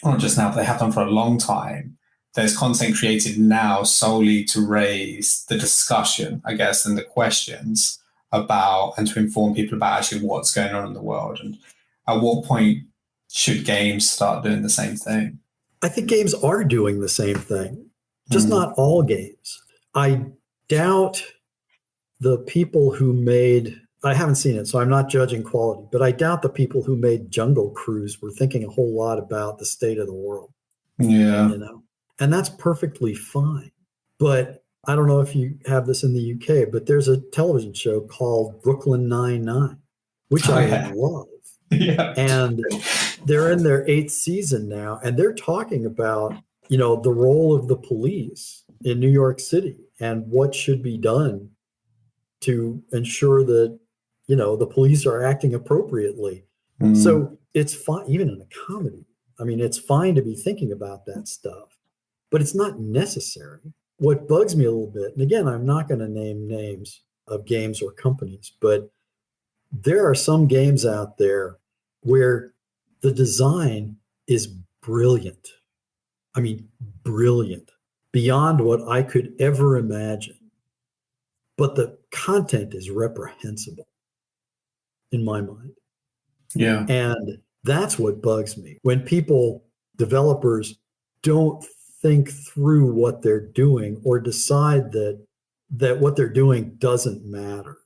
not just now, but they have done for a long time, there's content created now solely to raise the discussion, I guess, and the questions about, and to inform people about actually what's going on in the world. And at what point should games start doing the same thing? I think games are doing the same thing, just not all games. I doubt the people who made, I haven't seen it, so I'm not judging quality, but I doubt the people who made Jungle Cruise were thinking a whole lot about the state of the world. Yeah. And that's perfectly fine. But I don't know if you have this in the UK, but there's a television show called Brooklyn Nine-Nine, which I love. Yeah. And they're in their 8th season now, and they're talking about, the role of the police in New York City and what should be done to ensure that, the police are acting appropriately. So it's fine, even in a comedy. I mean, it's fine to be thinking about that stuff, but it's not necessary. What bugs me a little bit, and again, I'm not going to name names of games or companies, but there are some games out there where the design is brilliant. I mean, brilliant, beyond what I could ever imagine. But the content is reprehensible in my mind. Yeah. And that's what bugs me. When developers don't think through what they're doing or decide that what they're doing doesn't matter.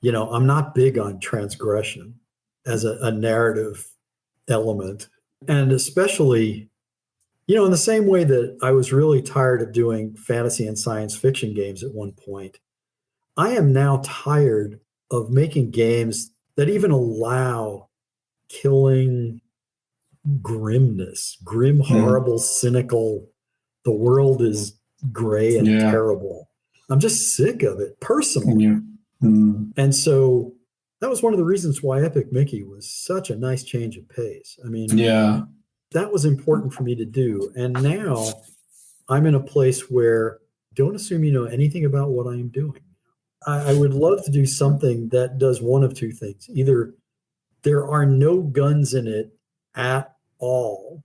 I'm not big on transgression as a narrative element. And especially, in the same way that I was really tired of doing fantasy and science fiction games at one point, I am now tired of making games that even allow killing, grimness, grim, horrible, cynical. The world is gray and terrible. I'm just sick of it personally. And so that was one of the reasons why Epic Mickey was such a nice change of pace. I mean, that was important for me to do. And now I'm in a place where don't assume you know anything about what I am doing. I would love to do something that does one of two things. Either there are no guns in it at all,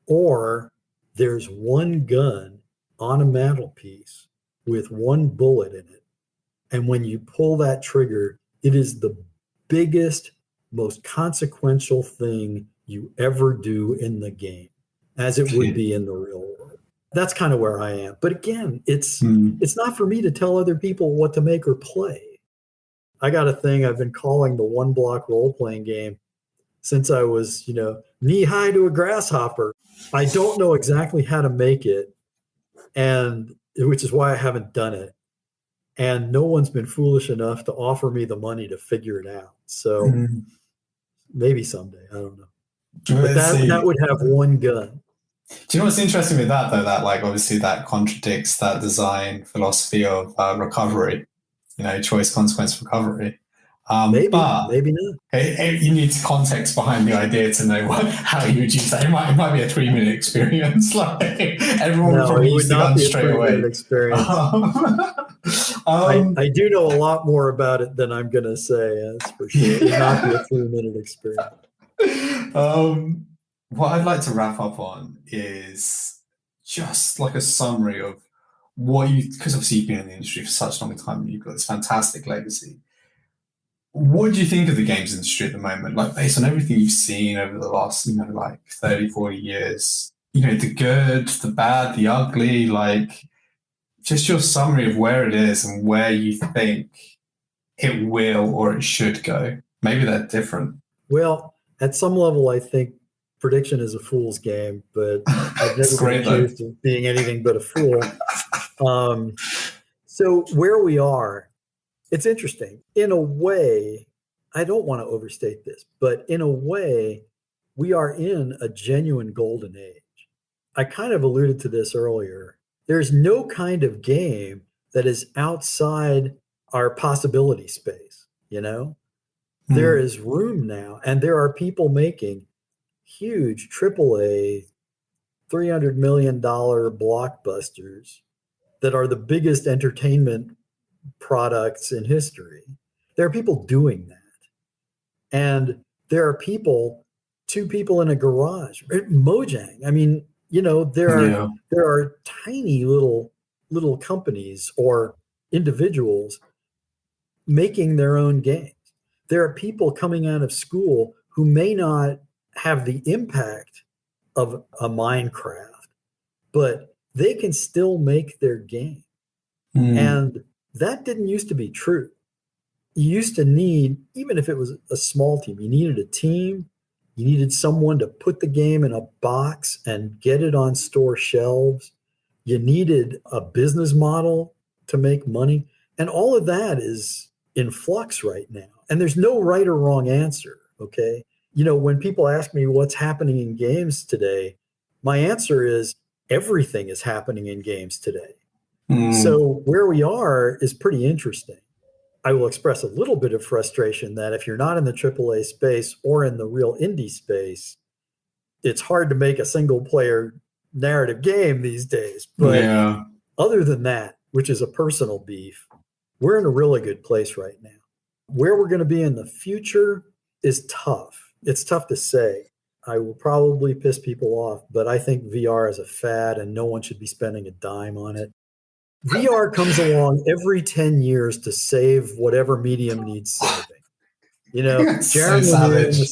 or there's one gun on a mantelpiece with one bullet in it. And when you pull that trigger, it is the biggest, most consequential thing you ever do in the game, as it would be in the real world. that's kind of where I am. But again, it's Mm. not for me to tell other people what to make or play. I got a thing I've been calling the one block role playing game since I was, knee high to a grasshopper. I don't know exactly how to make it, and which is why I haven't done it. And no one's been foolish enough to offer me the money to figure it out. So maybe someday, I don't know. But that would have one gun. Do you know what's interesting with that, though? That, like, obviously that contradicts that design philosophy of recovery, choice, consequence, recovery. Maybe but not. You need context behind the idea to know how you would use that. It might be a 3-minute experience. Like, everyone would probably use the gun straight away. Experience. I do know a lot more about it than I'm going to say, that's for sure. It would not be a 3-minute experience. What I'd like to wrap up on is just like a summary of what because obviously you've been in the industry for such a long time and you've got this fantastic legacy. What do you think of the games industry at the moment? Like, based on everything you've seen over the last, 30, 40 years, the good, the bad, the ugly, like, just your summary of where it is and where you think it will or it should go. Maybe they're different. Well, at some level, I think prediction is a fool's game, but I've never been accused of being anything but a fool. So where we are, it's interesting. In a way, I don't want to overstate this, but in a way, we are in a genuine golden age. I kind of alluded to this earlier. There's no kind of game that is outside our possibility space, There is room now, and there are people making huge AAA $300 million blockbusters that are the biggest entertainment products in history. There are people doing that. And there are two people in a garage. Mojang. I mean, there are tiny little companies or individuals making their own games. There are people coming out of school who may not have the impact of a Minecraft, but they can still make their game. And that didn't used to be true. You used to need, even if it was a small team, you needed a team. You needed someone to put the game in a box and get it on store shelves. You needed a business model to make money. And all of that is in flux right now. And there's no right or wrong answer, okay? When people ask me what's happening in games today, my answer is everything is happening in games today. So where we are is pretty interesting. I will express a little bit of frustration that if you're not in the AAA space or in the real indie space, it's hard to make a single player narrative game these days. But other than that, which is a personal beef, we're in a really good place right now. Where we're going to be in the future is tough. It's tough to say. I will probably piss people off, but I think VR is a fad and no one should be spending a dime on it. VR comes along every 10 years to save whatever medium needs saving. Jeremy Lemieux in the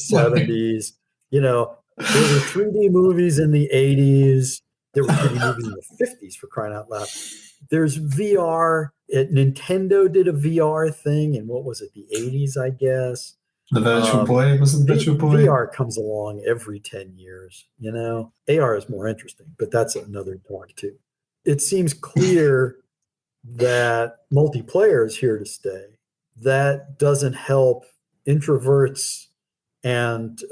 70s, there were 3D movies in the 80s. There were 3D movies in the 50s, for crying out loud. There's VR. Nintendo did a VR thing in, what was it, the 80s, I guess. The Virtual Boy, was it Virtual Boy? VR comes along every 10 years, AR is more interesting, but that's another talk too. It seems clear that multiplayer is here to stay. That doesn't help introverts and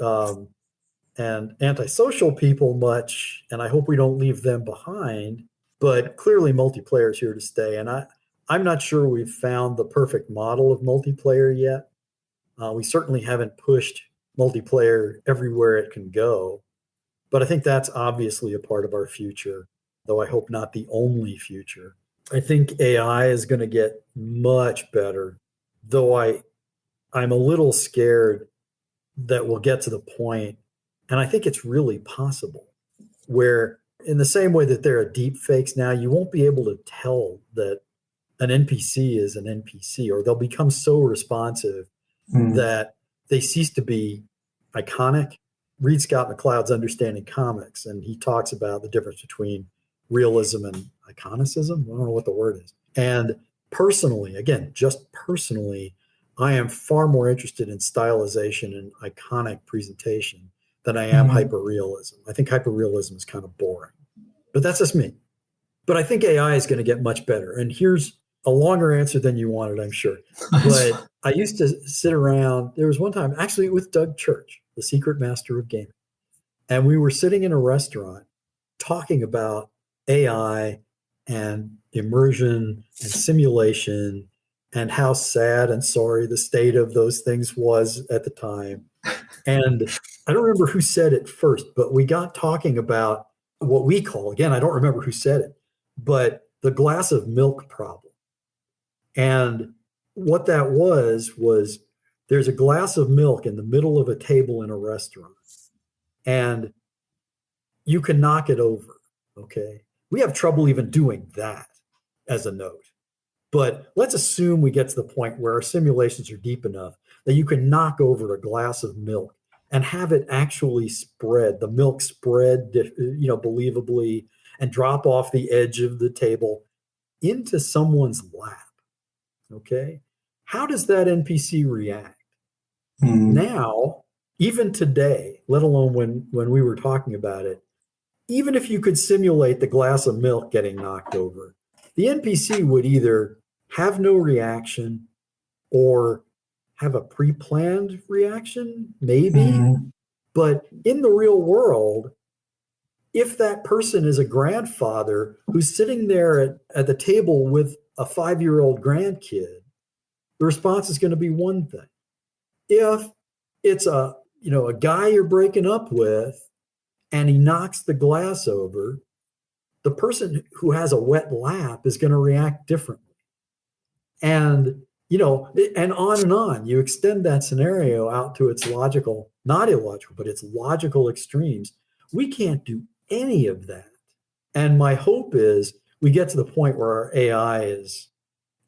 antisocial people much, and I hope we don't leave them behind. But clearly, multiplayer is here to stay, and I'm not sure we've found the perfect model of multiplayer yet. We certainly haven't pushed multiplayer everywhere it can go, but I think that's obviously a part of our future, though I hope not the only future. I think AI is going to get much better, though I'm a little scared that we'll get to the point, and I think it's really possible, where in the same way that there are deep fakes now, you won't be able to tell that an NPC is an NPC, or they'll become so responsive that they cease to be iconic. Read Scott McCloud's Understanding Comics, and he talks about the difference between realism and iconicism. I don't know what the word is. And personally, again, just personally, I am far more interested in stylization and iconic presentation than I am hyperrealism. I think hyperrealism is kind of boring, but that's just me. But I think AI is going to get much better. And here's a longer answer than you wanted, I'm sure. But I used to sit around. There was one time, actually, with Doug Church, the secret master of gaming. And we were sitting in a restaurant talking about AI and immersion and simulation and how sad and sorry the state of those things was at the time. And I don't remember who said it first, but we got talking about what we call, again, I don't remember who said it, but the glass of milk problem. And what that was there's a glass of milk in the middle of a table in a restaurant, and you can knock it over, okay? We have trouble even doing that as a note. But let's assume we get to the point where our simulations are deep enough that you can knock over a glass of milk and have it actually spread, the milk spread, believably, and drop off the edge of the table into someone's lap, okay? How does that NPC react? Now, even today, let alone when we were talking about it, even if you could simulate the glass of milk getting knocked over, the NPC would either have no reaction or have a pre-planned reaction, maybe. But in the real world, if that person is a grandfather who's sitting there at the table with a 5-year-old grandkid, the response is going to be one thing. If it's a guy you're breaking up with and he knocks the glass over, the person who has a wet lap is going to react differently. And, and on. You extend that scenario out to its logical, not illogical, but its logical extremes. We can't do any of that. And my hope is we get to the point where our AI is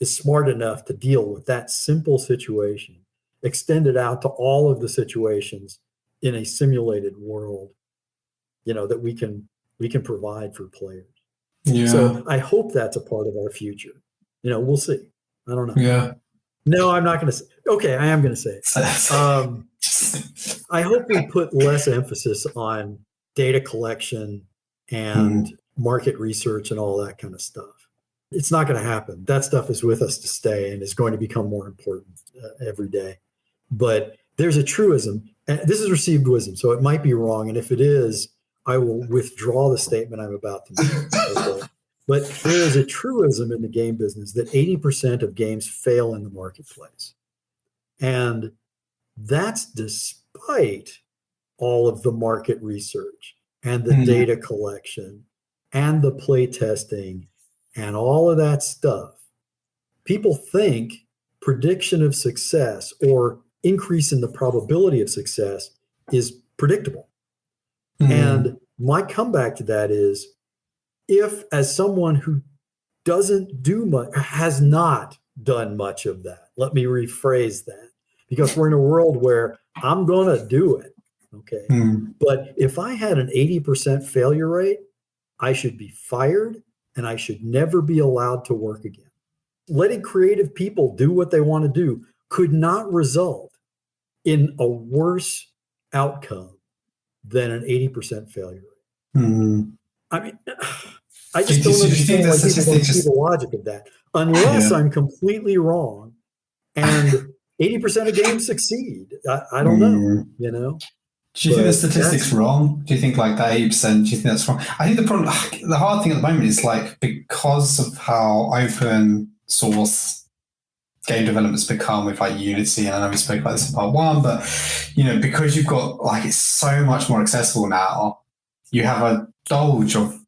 smart enough to deal with that simple situation, extend it out to all of the situations in a simulated world, that we can provide for players. Yeah. So I hope that's a part of our future. We'll see. I don't know. Yeah. No, I'm not going to say. Okay, I am going to say it. I hope we put less emphasis on data collection and market research and all that kind of stuff. It's not going to happen. That stuff is with us to stay and is going to become more important every day. But there's a truism, and this is received wisdom, so it might be wrong. And if it is, I will withdraw the statement I'm about to make. Okay? But there is a truism in the game business that 80% of games fail in the marketplace. And that's despite all of the market research and the data collection and the play testing and all of that stuff. People think prediction of success or increase in the probability of success is predictable. And my comeback to that is, if as someone who doesn't do much, has not done much of that, let me rephrase that, because we're in a world where I'm going to do it. Okay. But if I had an 80% failure rate, I should be fired and I should never be allowed to work again. Letting creative people do what they want to do could not result in a worse outcome than an 80% failure rate. I mean, I just don't understand why people don't see the logic of that, unless I'm completely wrong and 80% of games succeed. I don't know, Do you think the statistics wrong? Do you think like that 8%, do you think that's wrong? I think the hard thing at the moment is like, because of how open source game development's become with like Unity, and I know we spoke about this in part 1, but because you've got like, it's so much more accessible now, you have a bulge of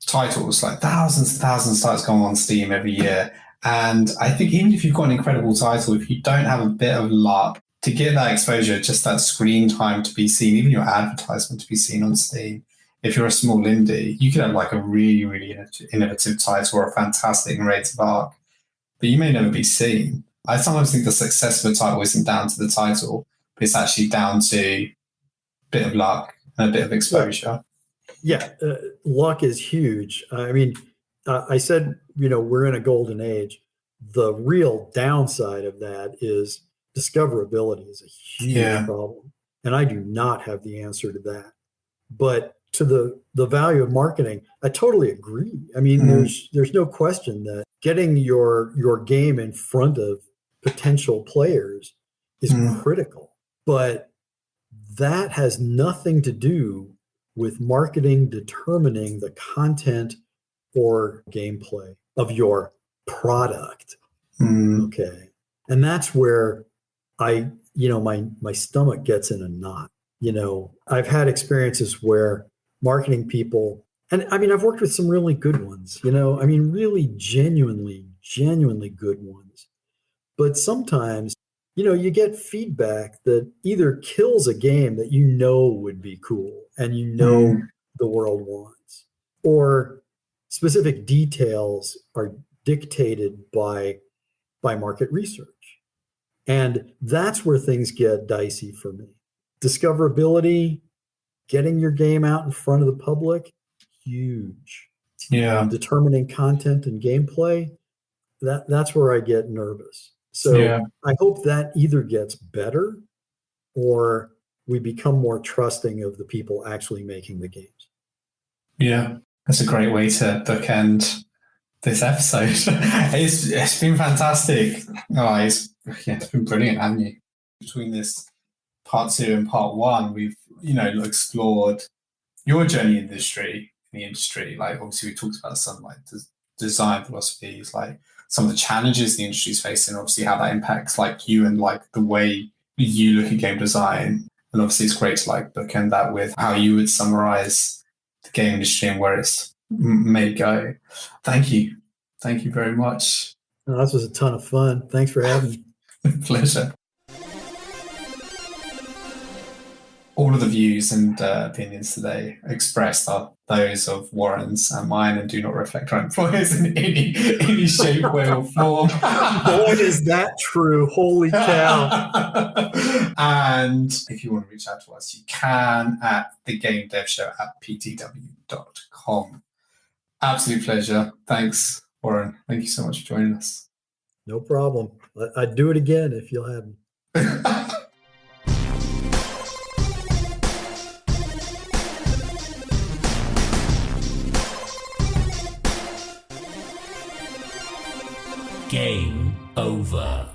titles, like thousands and thousands of titles going on Steam every year. And I think even if you've got an incredible title, if you don't have a bit of luck to get that exposure, just that screen time to be seen, even your advertisement to be seen on Steam, if you're a small indie, you could have like a really, really innovative title or a fantastic narrative arc, but you may never be seen. I sometimes think the success of a title isn't down to the title, but it's actually down to a bit of luck and a bit of exposure. Yeah, luck is huge. I mean, I said, we're in a golden age. The real downside of that is discoverability is a huge Yeah. problem. And I do not have the answer to that. But to the value of marketing, I totally agree. I mean, there's no question that getting your game in front of potential players is critical. But that has nothing to do with marketing determining the content or gameplay of your product. Okay. And that's where my stomach gets in a knot. I've had experiences where marketing people, and I mean, I've worked with some really good ones, I mean, really genuinely good ones. But sometimes, you get feedback that either kills a game that would be cool and the world wants, or specific details are dictated by market research. And that's where things get dicey for me. Discoverability, getting your game out in front of the public, huge. Yeah. Determining content and gameplay, that's where I get nervous. So I hope that either gets better or we become more trusting of the people actually making the games. Yeah, that's a great way to bookend this episode. It's been fantastic. Oh, it's been brilliant, haven't you? Between this part 2 and part 1, we've explored your journey in the industry. Like, obviously we talked about some like design philosophies, like some of the challenges the industry is facing, obviously how that impacts like you and like the way you look at game design. And obviously it's great to like bookend that with how you would summarize the game industry and where it's may go. Thank you very much. Oh, this was a ton of fun. Thanks for having me. Pleasure. All of the views and opinions today expressed are those of Warren's and mine and do not reflect our employers in any shape, way, or form. Boy, is that true. Holy cow. And if you want to reach out to us, you can at thegamedevshow@ptw.com. Absolute pleasure. Thanks, Warren. Thank you so much for joining us. No problem. I'd do it again if you'll have me. Game over.